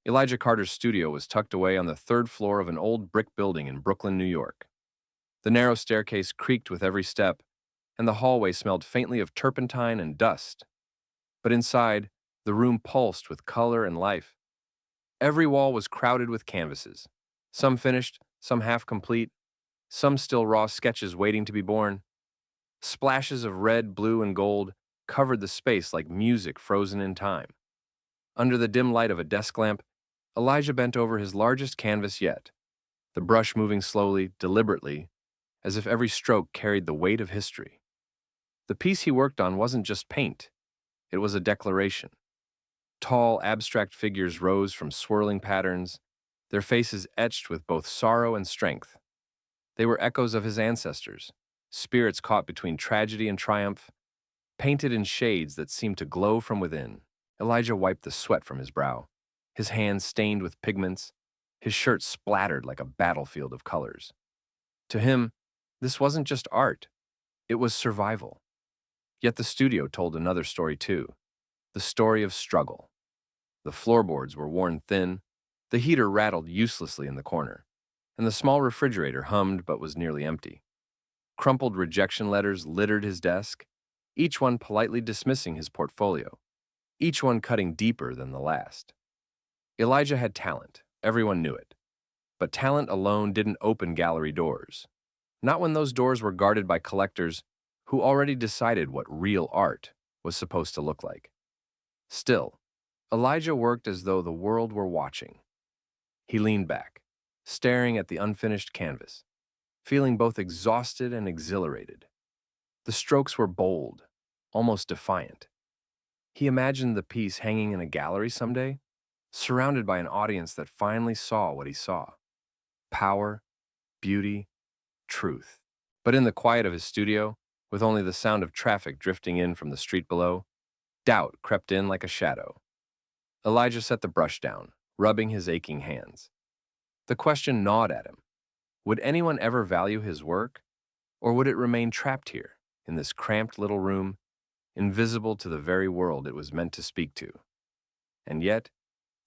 Elijah Carter's studio was tucked away on the third floor of an old brick building in Brooklyn, New York. The narrow staircase creaked with every step, and the hallway smelled faintly of turpentine and dust. But inside, the room pulsed with color and life. Every wall was crowded with canvases, some finished, some half complete, some still raw sketches waiting to be born. Splashes of red, blue, and gold covered the space like music frozen in time. Under the dim light of a desk lamp, Elijah bent over his largest canvas yet, the brush moving slowly, deliberately, as if every stroke carried the weight of history. The piece he worked on wasn't just paint, it was a declaration. Tall, abstract figures rose from swirling patterns, their faces etched with both sorrow and strength. They were echoes of his ancestors, spirits caught between tragedy and triumph, painted in shades that seemed to glow from within. Elijah wiped the sweat from his brow, his hands stained with pigments, his shirt splattered like a battlefield of colors. To him, this wasn't just art, it was survival. Yet the studio told another story too, the story of struggle. The floorboards were worn thin, the heater rattled uselessly in the corner, and the small refrigerator hummed but was nearly empty. Crumpled rejection letters littered his desk, each one politely dismissing his portfolio, each one cutting deeper than the last. Elijah had talent, everyone knew it. But talent alone didn't open gallery doors. Not when those doors were guarded by collectors who already decided what real art was supposed to look like. Still, Elijah worked as though the world were watching. He leaned back, staring at the unfinished canvas, feeling both exhausted and exhilarated. The strokes were bold, almost defiant. He imagined the piece hanging in a gallery someday, surrounded by an audience that finally saw what he saw. Power, beauty, truth. But in the quiet of his studio, with only the sound of traffic drifting in from the street below, doubt crept in like a shadow. Elijah set the brush down, rubbing his aching hands. The question gnawed at him. Would anyone ever value his work? Or would it remain trapped here, in this cramped little room, invisible to the very world it was meant to speak to? And yet,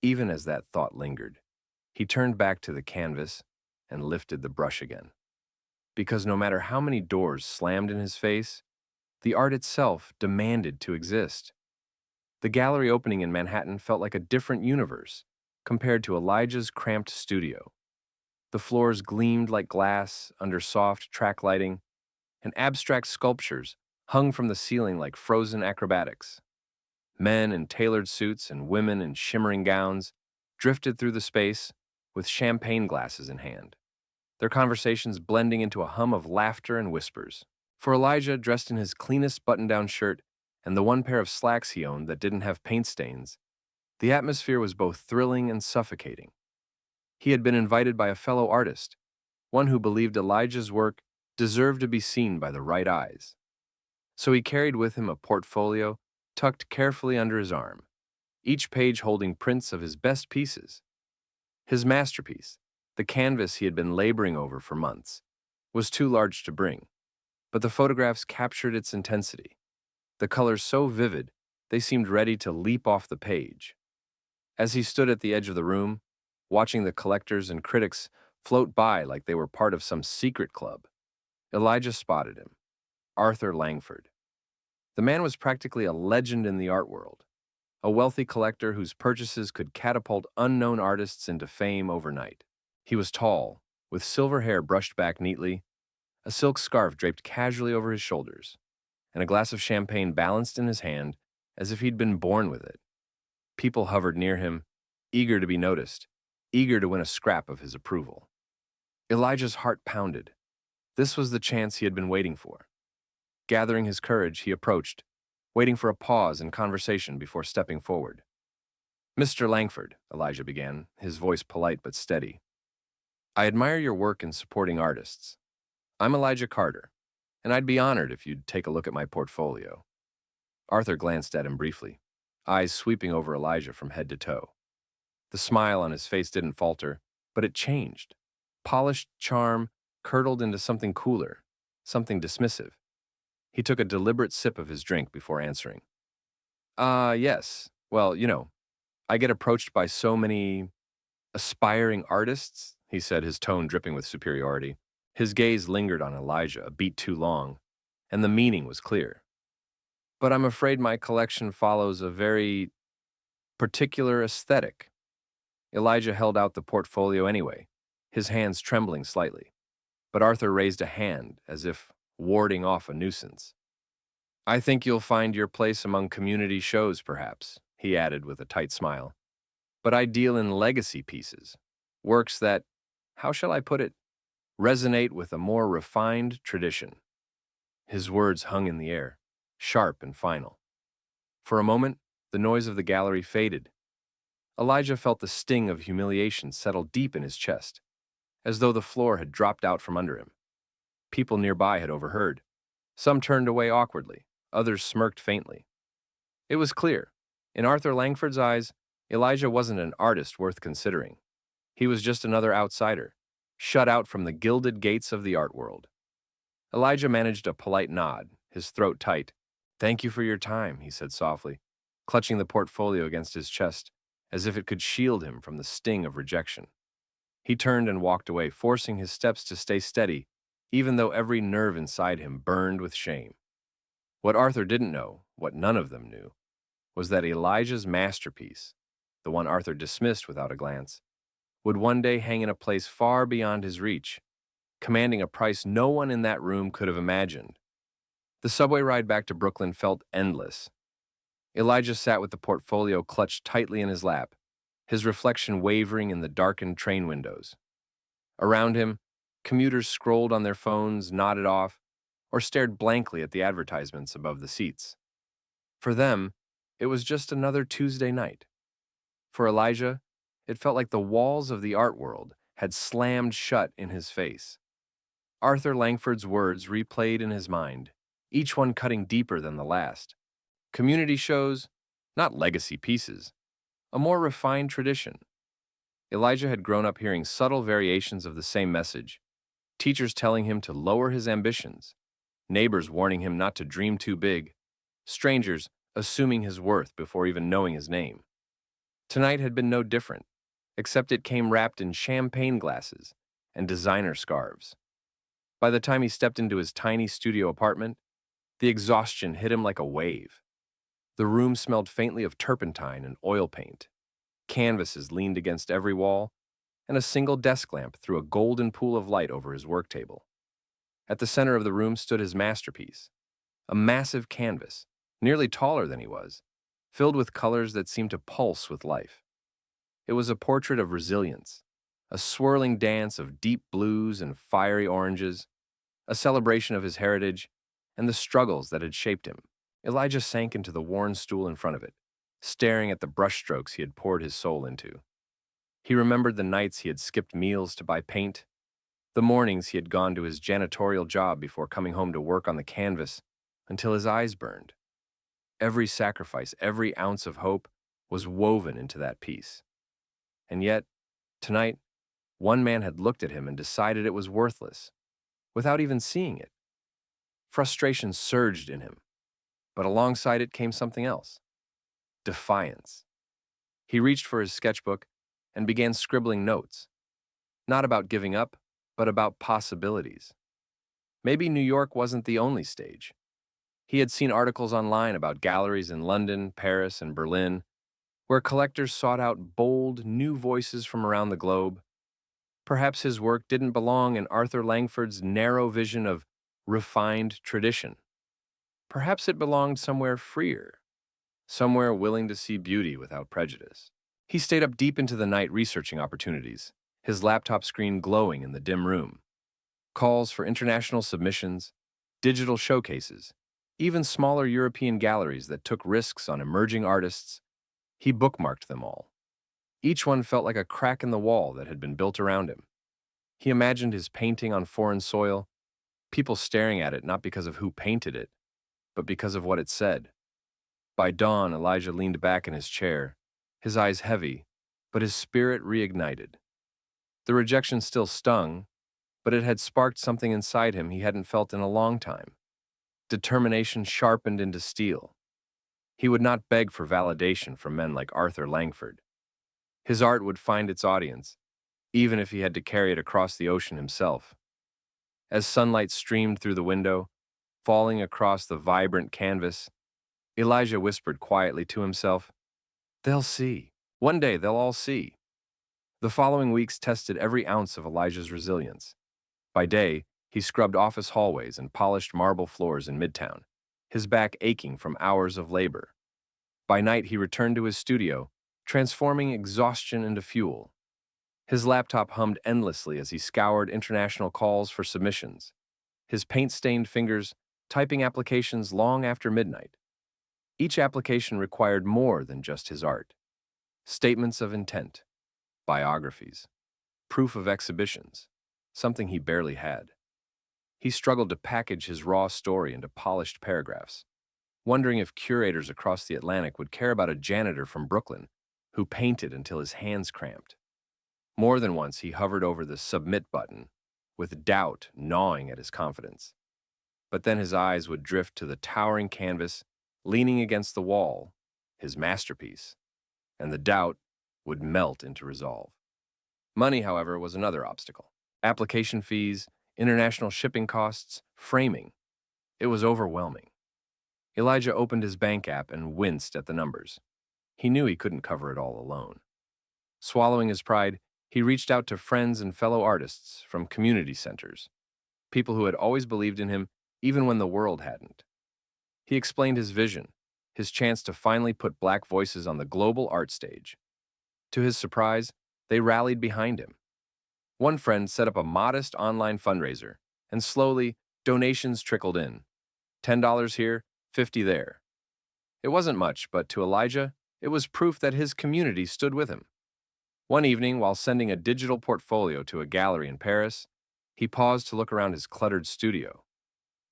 even as that thought lingered, he turned back to the canvas and lifted the brush again. Because no matter how many doors slammed in his face, the art itself demanded to exist. The gallery opening in Manhattan felt like a different universe compared to Elijah's cramped studio. The floors gleamed like glass under soft track lighting, and abstract sculptures hung from the ceiling like frozen acrobatics. Men in tailored suits and women in shimmering gowns drifted through the space with champagne glasses in hand, their conversations blending into a hum of laughter and whispers. For Elijah, dressed in his cleanest button-down shirt and the one pair of slacks he owned that didn't have paint stains, the atmosphere was both thrilling and suffocating. He had been invited by a fellow artist, one who believed Elijah's work deserved to be seen by the right eyes. So he carried with him a portfolio tucked carefully under his arm, each page holding prints of his best pieces. His masterpiece, the canvas he had been laboring over for months, was too large to bring, but the photographs captured its intensity. The colors so vivid, they seemed ready to leap off the page. As he stood at the edge of the room, watching the collectors and critics float by like they were part of some secret club, Elijah spotted him, Arthur Langford. The man was practically a legend in the art world, a wealthy collector whose purchases could catapult unknown artists into fame overnight. He was tall, with silver hair brushed back neatly, a silk scarf draped casually over his shoulders, and a glass of champagne balanced in his hand as if he'd been born with it. People hovered near him, eager to be noticed, eager to win a scrap of his approval. Elijah's heart pounded. This was the chance he had been waiting for. Gathering his courage, he approached, waiting for a pause in conversation before stepping forward. "Mr. Langford," Elijah began, his voice polite but steady, "I admire your work in supporting artists. I'm Elijah Carter, and I'd be honored if you'd take a look at my portfolio." Arthur glanced at him briefly, eyes sweeping over Elijah from head to toe. The smile on his face didn't falter, but it changed. Polished charm curdled into something cooler, something dismissive. He took a deliberate sip of his drink before answering. Yes. Well, I get approached by so many aspiring artists, he said, his tone dripping with superiority. His gaze lingered on Elijah a beat too long, and the meaning was clear. But I'm afraid my collection follows a very particular aesthetic. Elijah held out the portfolio anyway, his hands trembling slightly. But Arthur raised a hand, as if warding off a nuisance. I think you'll find your place among community shows, perhaps, he added with a tight smile. But I deal in legacy pieces, works that, how shall I put it, resonate with a more refined tradition. His words hung in the air, sharp and final. For a moment, the noise of the gallery faded. Elijah felt the sting of humiliation settle deep in his chest, as though the floor had dropped out from under him. People nearby had overheard. Some turned away awkwardly, others smirked faintly. It was clear. In Arthur Langford's eyes, Elijah wasn't an artist worth considering. He was just another outsider, shut out from the gilded gates of the art world. Elijah managed a polite nod, his throat tight. "Thank you for your time," he said softly, clutching the portfolio against his chest, as if it could shield him from the sting of rejection. He turned and walked away, forcing his steps to stay steady, even though every nerve inside him burned with shame. What Arthur didn't know, what none of them knew, was that Elijah's masterpiece, the one Arthur dismissed without a glance, would one day hang in a place far beyond his reach, commanding a price no one in that room could have imagined. The subway ride back to Brooklyn felt endless. Elijah sat with the portfolio clutched tightly in his lap, his reflection wavering in the darkened train windows. Around him, commuters scrolled on their phones, nodded off, or stared blankly at the advertisements above the seats. For them, it was just another Tuesday night. For Elijah, it felt like the walls of the art world had slammed shut in his face. Arthur Langford's words replayed in his mind, each one cutting deeper than the last. Community shows, not legacy pieces, a more refined tradition. Elijah had grown up hearing subtle variations of the same message, teachers telling him to lower his ambitions, neighbors warning him not to dream too big, strangers assuming his worth before even knowing his name. Tonight had been no different, except it came wrapped in champagne glasses and designer scarves. By the time he stepped into his tiny studio apartment, the exhaustion hit him like a wave. The room smelled faintly of turpentine and oil paint. Canvases leaned against every wall, and a single desk lamp threw a golden pool of light over his work table. At the center of the room stood his masterpiece, a massive canvas, nearly taller than he was, filled with colors that seemed to pulse with life. It was a portrait of resilience, a swirling dance of deep blues and fiery oranges, a celebration of his heritage and the struggles that had shaped him. Elijah sank into the worn stool in front of it, staring at the brushstrokes he had poured his soul into. He remembered the nights he had skipped meals to buy paint, the mornings he had gone to his janitorial job before coming home to work on the canvas until his eyes burned. Every sacrifice, every ounce of hope was woven into that piece. And yet, tonight, one man had looked at him and decided it was worthless, without even seeing it. Frustration surged in him, but alongside it came something else: defiance. He reached for his sketchbook and began scribbling notes, not about giving up, but about possibilities. Maybe New York wasn't the only stage. He had seen articles online about galleries in London, Paris, and Berlin, where collectors sought out bold, new voices from around the globe. Perhaps his work didn't belong in Arthur Langford's narrow vision of refined tradition. Perhaps it belonged somewhere freer, somewhere willing to see beauty without prejudice. He stayed up deep into the night researching opportunities, his laptop screen glowing in the dim room. Calls for international submissions, digital showcases, even smaller European galleries that took risks on emerging artists. He bookmarked them all. Each one felt like a crack in the wall that had been built around him. He imagined his painting on foreign soil, people staring at it not because of who painted it, but because of what it said. By dawn, Elijah leaned back in his chair, his eyes heavy, but his spirit reignited. The rejection still stung, but it had sparked something inside him he hadn't felt in a long time. Determination sharpened into steel. He would not beg for validation from men like Arthur Langford. His art would find its audience, even if he had to carry it across the ocean himself. As sunlight streamed through the window, falling across the vibrant canvas, Elijah whispered quietly to himself, "They'll see. One day they'll all see." The following weeks tested every ounce of Elijah's resilience. By day, he scrubbed office hallways and polished marble floors in Midtown, his back aching from hours of labor. By night, he returned to his studio, transforming exhaustion into fuel. His laptop hummed endlessly as he scoured international calls for submissions, his paint-stained fingers typing applications long after midnight. Each application required more than just his art. Statements of intent, biographies, proof of exhibitions, something he barely had. He struggled to package his raw story into polished paragraphs, wondering if curators across the Atlantic would care about a janitor from Brooklyn who painted until his hands cramped. More than once, he hovered over the submit button, with doubt gnawing at his confidence. But then his eyes would drift to the towering canvas leaning against the wall, his masterpiece, and the doubt would melt into resolve. Money, however, was another obstacle. Application fees, international shipping costs, framing. It was overwhelming. Elijah opened his bank app and winced at the numbers. He knew he couldn't cover it all alone. Swallowing his pride, he reached out to friends and fellow artists from community centers, people who had always believed in him even when the world hadn't. He explained his vision, his chance to finally put Black voices on the global art stage. To his surprise, they rallied behind him. One friend set up a modest online fundraiser, and slowly, donations trickled in. $10 here, $50 there. It wasn't much, but to Elijah, it was proof that his community stood with him. One evening, while sending a digital portfolio to a gallery in Paris, he paused to look around his cluttered studio.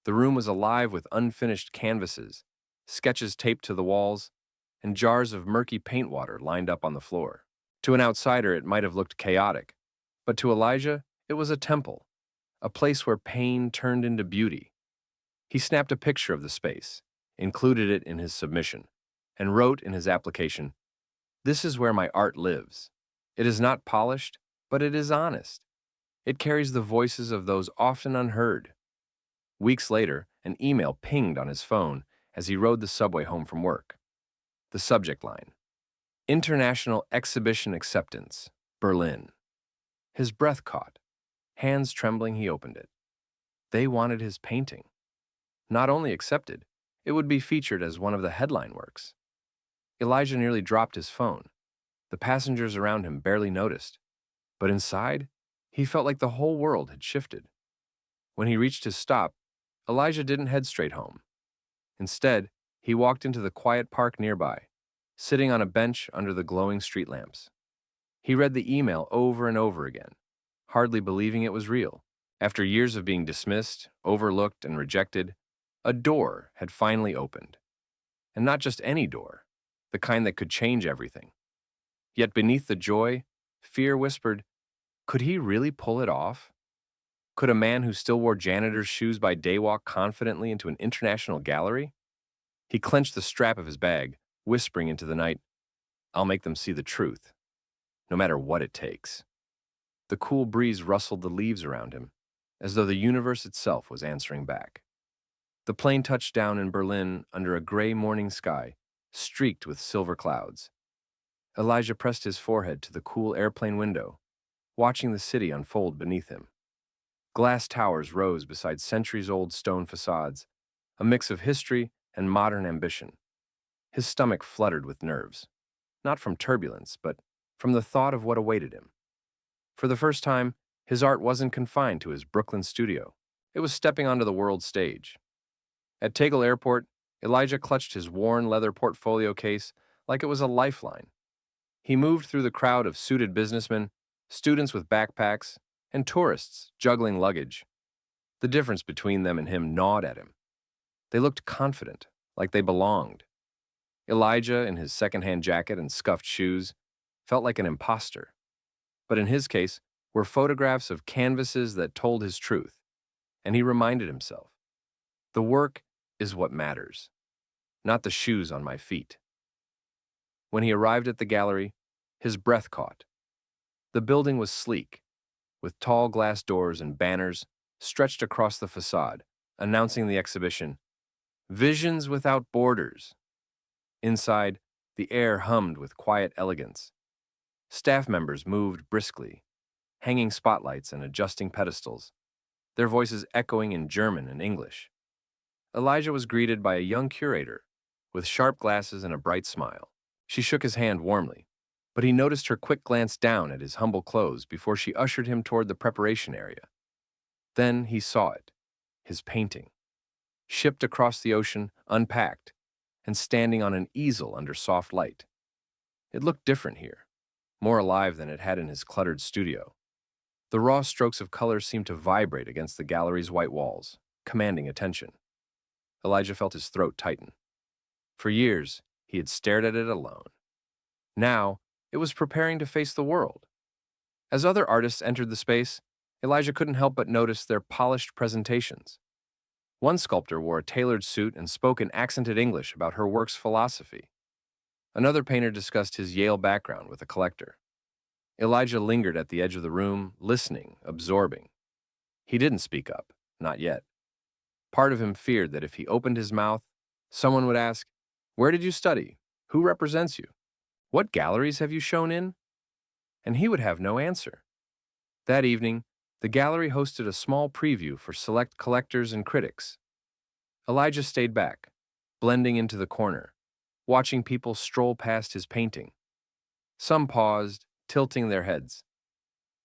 The room was alive with unfinished canvases, sketches taped to the walls, and jars of murky paint water lined up on the floor. To an outsider, it might have looked chaotic, but to Elijah, it was a temple, a place where pain turned into beauty. He snapped a picture of the space, included it in his submission, and wrote in his application, "This is where my art lives. It is not polished, but it is honest. It carries the voices of those often unheard." Weeks later, an email pinged on his phone as he rode the subway home from work. The subject line: International Exhibition Acceptance, Berlin. His breath caught. Hands trembling, he opened it. They wanted his painting. Not only accepted, it would be featured as one of the headline works. Elijah nearly dropped his phone. The passengers around him barely noticed, but inside, he felt like the whole world had shifted. When he reached his stop, Elijah didn't head straight home. Instead, he walked into the quiet park nearby, sitting on a bench under the glowing street lamps. He read the email over and over again, hardly believing it was real. After years of being dismissed, overlooked, and rejected, a door had finally opened. And not just any door, the kind that could change everything. Yet beneath the joy, fear whispered, could he really pull it off? Could a man who still wore janitor's shoes by day walk confidently into an international gallery? He clenched the strap of his bag, whispering into the night, "I'll make them see the truth, no matter what it takes." The cool breeze rustled the leaves around him, as though the universe itself was answering back. The plane touched down in Berlin under a gray morning sky, streaked with silver clouds. Elijah pressed his forehead to the cool airplane window, watching the city unfold beneath him. Glass towers rose beside centuries-old stone facades, a mix of history and modern ambition. His stomach fluttered with nerves, not from turbulence, but from the thought of what awaited him. For the first time, his art wasn't confined to his Brooklyn studio. It was stepping onto the world stage. At Tegel Airport, Elijah clutched his worn leather portfolio case like it was a lifeline. He moved through the crowd of suited businessmen, students with backpacks, and tourists juggling luggage. The difference between them and him gnawed at him. They looked confident, like they belonged. Elijah, in his second-hand jacket and scuffed shoes, felt like an imposter. But in his case, were photographs of canvases that told his truth, and he reminded himself, the work is what matters. not the shoes on my feet. When he arrived at the gallery, his breath caught. The building was sleek, with tall glass doors and banners stretched across the facade, announcing the exhibition, Visions Without Borders. Inside, the air hummed with quiet elegance. Staff members moved briskly, hanging spotlights and adjusting pedestals, their voices echoing in German and English. Elijah was greeted by a young curator with sharp glasses and a bright smile. She shook his hand warmly, but he noticed her quick glance down at his humble clothes before she ushered him toward the preparation area. Then he saw it, his painting, shipped across the ocean, unpacked, and standing on an easel under soft light. It looked different here, more alive than it had in his cluttered studio. The raw strokes of color seemed to vibrate against the gallery's white walls, commanding attention. Elijah felt his throat tighten. For years, he had stared at it alone. Now, it was preparing to face the world. As other artists entered the space, Elijah couldn't help but notice their polished presentations. One sculptor wore a tailored suit and spoke in accented English about her work's philosophy. Another painter discussed his Yale background with a collector. Elijah lingered at the edge of the room, listening, absorbing. He didn't speak up, not yet. Part of him feared that if he opened his mouth, someone would ask, "Where did you study? Who represents you? What galleries have you shown in?" And he would have no answer. That evening, the gallery hosted a small preview for select collectors and critics. Elijah stayed back, blending into the corner, watching people stroll past his painting. Some paused, tilting their heads.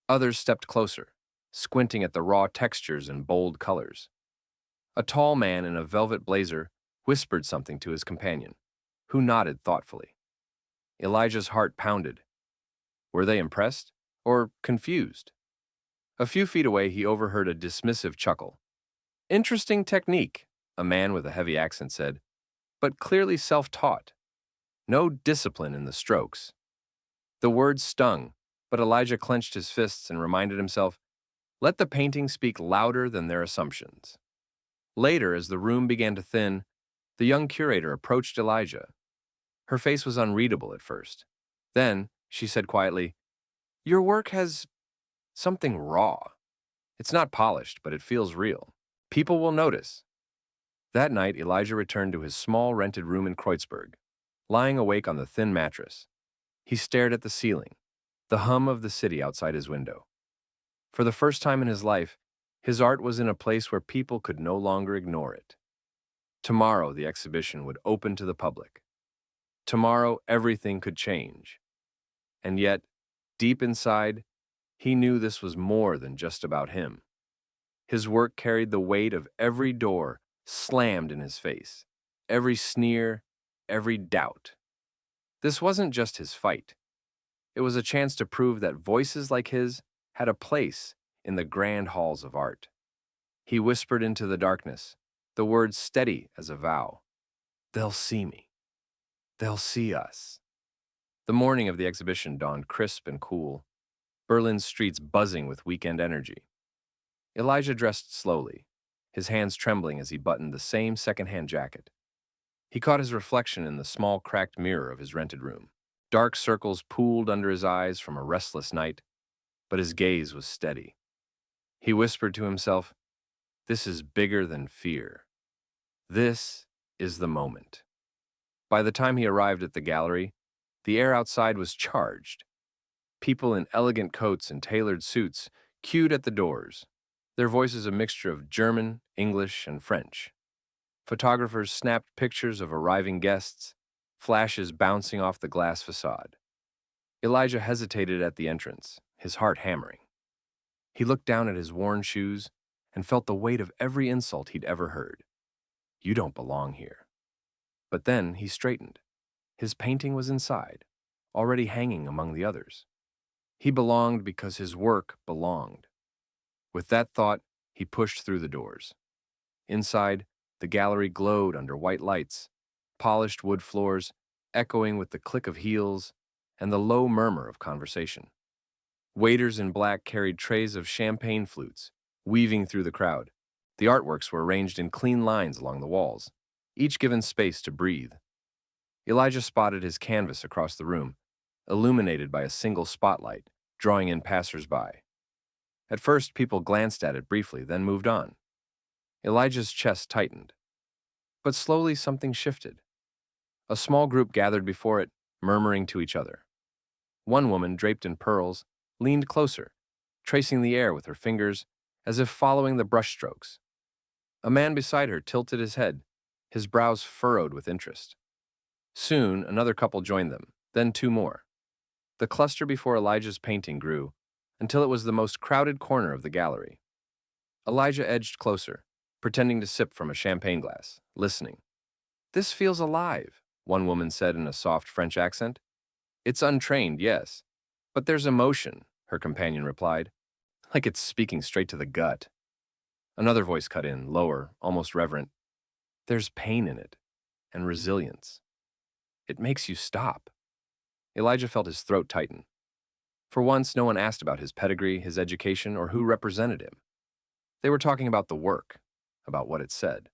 Others stepped closer, squinting at the raw textures and bold colors. A tall man in a velvet blazer whispered something to his companion, who nodded thoughtfully. Elijah's heart pounded. Were they impressed or confused? A few feet away, he overheard a dismissive chuckle. "Interesting technique," a man with a heavy accent said, "but clearly self-taught. No discipline in the strokes." The words stung, but Elijah clenched his fists and reminded himself, let the painting speak louder than their assumptions. Later, as the room began to thin, the young curator approached Elijah. Her face was unreadable at first. Then, she said quietly, "Your work has something raw. It's not polished, but it feels real. People will notice." That night, Elijah returned to his small rented room in Kreuzberg. Lying awake on the thin mattress, he stared at the ceiling, the hum of the city outside his window. For the first time in his life, his art was in a place where people could no longer ignore it. Tomorrow, the exhibition would open to the public. Tomorrow, everything could change. And yet, deep inside, he knew this was more than just about him. His work carried the weight of every door slammed in his face, every sneer, every doubt. This wasn't just his fight. It was a chance to prove that voices like his had a place in the grand halls of art. He whispered into the darkness, the words steady as a vow. "They'll see me. They'll see us." The morning of the exhibition dawned crisp and cool, Berlin's streets buzzing with weekend energy. Elijah dressed slowly, his hands trembling as he buttoned the same second-hand jacket. He caught his reflection in the small cracked mirror of his rented room. Dark circles pooled under his eyes from a restless night, but his gaze was steady. He whispered to himself, "This is bigger than fear. This is the moment." By the time he arrived at the gallery, the air outside was charged. People in elegant coats and tailored suits queued at the doors, their voices a mixture of German, English, and French. Photographers snapped pictures of arriving guests, flashes bouncing off the glass facade. Elijah hesitated at the entrance, his heart hammering. He looked down at his worn shoes and felt the weight of every insult he'd ever heard. "You don't belong here." But then he straightened. His painting was inside, already hanging among the others. He belonged because his work belonged. With that thought, he pushed through the doors. Inside, the gallery glowed under white lights, polished wood floors echoing with the click of heels and the low murmur of conversation. Waiters in black carried trays of champagne flutes, weaving through the crowd. The artworks were arranged in clean lines along the walls, each given space to breathe. Elijah spotted his canvas across the room, illuminated by a single spotlight, drawing in passers-by. At first, people glanced at it briefly, then moved on. Elijah's chest tightened. But slowly something shifted. A small group gathered before it, murmuring to each other. One woman, draped in pearls, leaned closer, tracing the air with her fingers as if following the brushstrokes. A man beside her tilted his head, his brows furrowed with interest. Soon, another couple joined them, then two more. The cluster before Elijah's painting grew until it was the most crowded corner of the gallery. Elijah edged closer, pretending to sip from a champagne glass, listening. "This feels alive," one woman said in a soft French accent. "It's untrained, yes, but there's emotion," her companion replied, like it's speaking straight to the gut. Another voice cut in, lower, almost reverent. "There's pain in it, and resilience. It makes you stop." Elijah felt his throat tighten. For once, no one asked about his pedigree, his education, or who represented him. They were talking about the work, about what it said.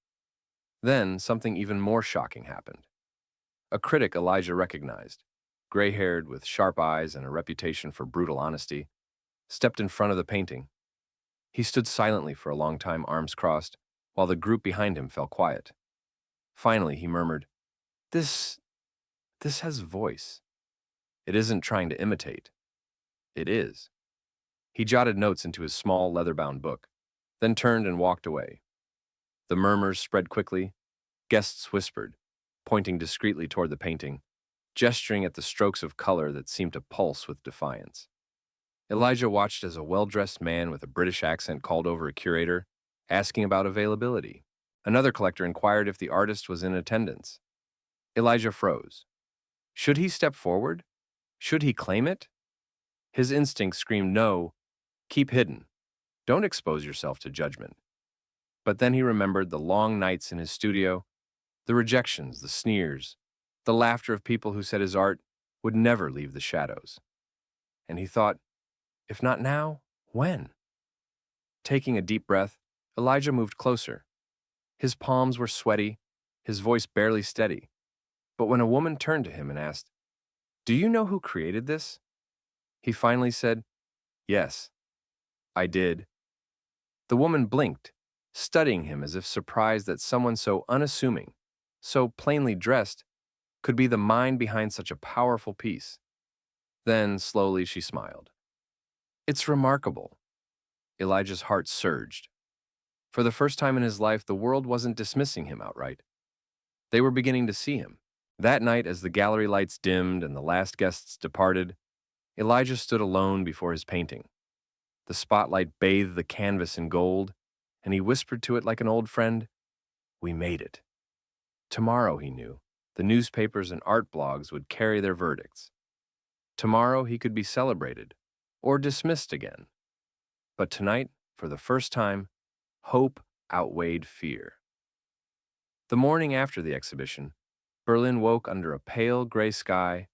Then, something even more shocking happened. A critic Elijah recognized, gray-haired with sharp eyes and a reputation for brutal honesty, stepped in front of the painting. He stood silently for a long time, arms crossed, while the group behind him fell quiet. Finally, he murmured, This has voice. It isn't trying to imitate. It is." He jotted notes into his small, leather-bound book, then turned and walked away. The murmurs spread quickly. Guests whispered, pointing discreetly toward the painting, gesturing at the strokes of color that seemed to pulse with defiance. Elijah watched as a well-dressed man with a British accent called over a curator, asking about availability. Another collector inquired if the artist was in attendance. Elijah froze. Should he step forward? Should he claim it? His instinct screamed, no, keep hidden. Don't expose yourself to judgment. But then he remembered the long nights in his studio, the rejections, the sneers, the laughter of people who said his art would never leave the shadows. And he thought, if not now, when? Taking a deep breath, Elijah moved closer. His palms were sweaty, his voice barely steady. But when a woman turned to him and asked, "Do you know who created this?" he finally said, "Yes, I did." The woman blinked, studying him as if surprised that someone so unassuming, so plainly dressed, could be the mind behind such a powerful piece. Then, slowly, she smiled. "It's remarkable." Elijah's heart surged. For the first time in his life, the world wasn't dismissing him outright. They were beginning to see him. That night, as the gallery lights dimmed and the last guests departed, Elijah stood alone before his painting. The spotlight bathed the canvas in gold, and he whispered to it like an old friend, "We made it." Tomorrow, he knew, the newspapers and art blogs would carry their verdicts. Tomorrow he could be celebrated, or dismissed again. But tonight, for the first time, hope outweighed fear. The morning after the exhibition, Berlin woke under a pale gray sky,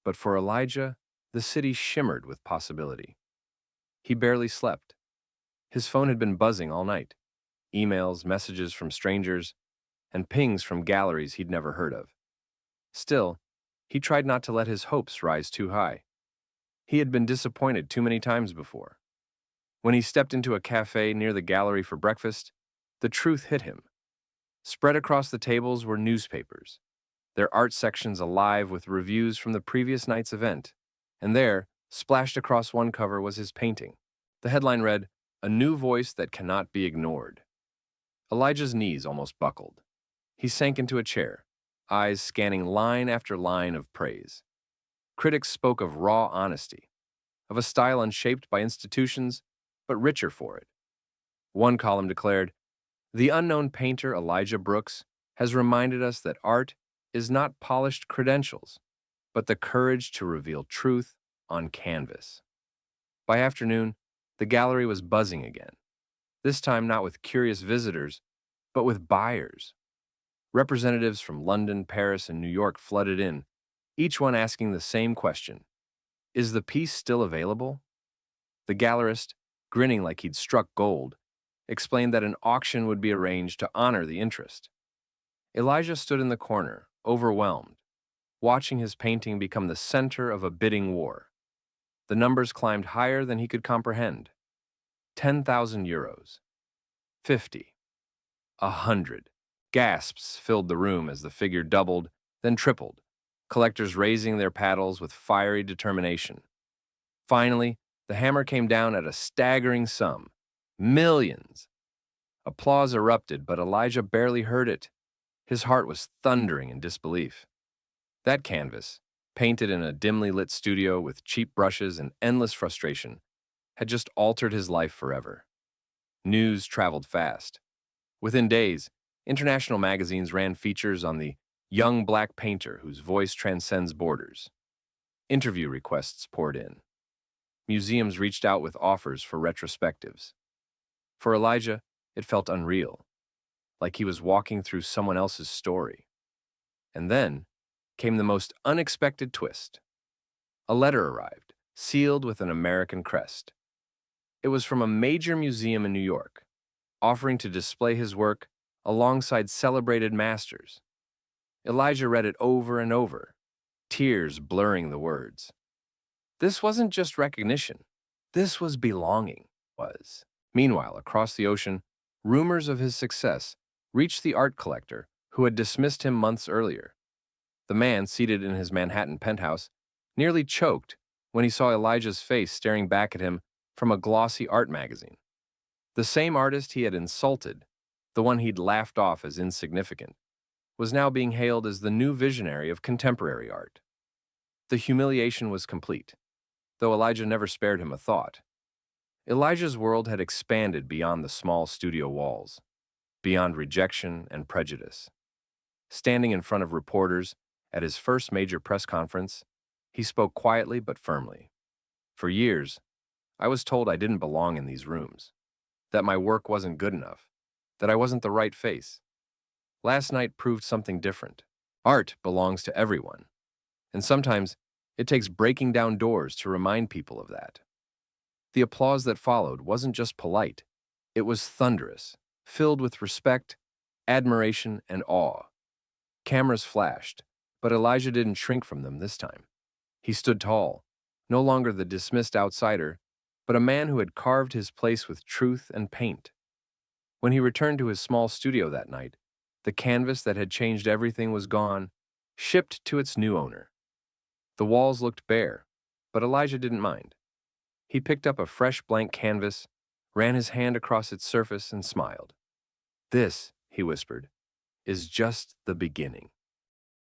but for Elijah, the city shimmered with possibility. He barely slept. His phone had been buzzing all night. Emails, messages from strangers, and pings from galleries he'd never heard of. Still, he tried not to let his hopes rise too high. He had been disappointed too many times before. When he stepped into a cafe near the gallery for breakfast, the truth hit him. Spread across the tables were newspapers, their art sections alive with reviews from the previous night's event, and there, splashed across one cover, was his painting. The headline read, "A New Voice That Cannot Be Ignored." Elijah's knees almost buckled. He sank into a chair, eyes scanning line after line of praise. Critics spoke of raw honesty, of a style unshaped by institutions, but richer for it. One column declared, "The unknown painter Elijah Brooks has reminded us that art is not polished credentials, but the courage to reveal truth on canvas." By afternoon, the gallery was buzzing again, this time not with curious visitors, but with buyers. Representatives from London, Paris, and New York flooded in, each one asking the same question. Is the piece still available? The gallerist, grinning like he'd struck gold, explained that an auction would be arranged to honor the interest. Elijah stood in the corner, overwhelmed, watching his painting become the center of a bidding war. The numbers climbed higher than he could comprehend. 10,000 euros. 50. 100. Gasps filled the room as the figure doubled, then tripled, collectors raising their paddles with fiery determination. Finally, the hammer came down at a staggering sum. Millions! Applause erupted, but Elijah barely heard it. His heart was thundering in disbelief. That canvas, painted in a dimly lit studio with cheap brushes and endless frustration, had just altered his life forever. News traveled fast. Within days, international magazines ran features on the young black painter whose voice transcends borders. Interview requests poured in. Museums reached out with offers for retrospectives. For Elijah, it felt unreal, like he was walking through someone else's story. And then came the most unexpected twist. A letter arrived, sealed with an American crest. It was from a major museum in New York, offering to display his work alongside celebrated masters. Elijah read it over and over, tears blurring the words. This wasn't just recognition. This was belonging. Meanwhile, across the ocean, rumors of his success reached the art collector who had dismissed him months earlier. The man, seated in his Manhattan penthouse, nearly choked when he saw Elijah's face staring back at him from a glossy art magazine. The same artist he had insulted, the one he'd laughed off as insignificant, was now being hailed as the new visionary of contemporary art. The humiliation was complete, though Elijah never spared him a thought. Elijah's world had expanded beyond the small studio walls, beyond rejection and prejudice. Standing in front of reporters at his first major press conference, he spoke quietly but firmly. For years, I was told I didn't belong in these rooms, that my work wasn't good enough, that I wasn't the right face. Last night proved something different. Art belongs to everyone, and sometimes it takes breaking down doors to remind people of that. The applause that followed wasn't just polite, it was thunderous, filled with respect, admiration, and awe. Cameras flashed, but Elijah didn't shrink from them this time. He stood tall, no longer the dismissed outsider, but a man who had carved his place with truth and paint. When he returned to his small studio that night, the canvas that had changed everything was gone, shipped to its new owner. The walls looked bare, but Elijah didn't mind. He picked up a fresh blank canvas, ran his hand across its surface, and smiled. "This," he whispered, "is just the beginning."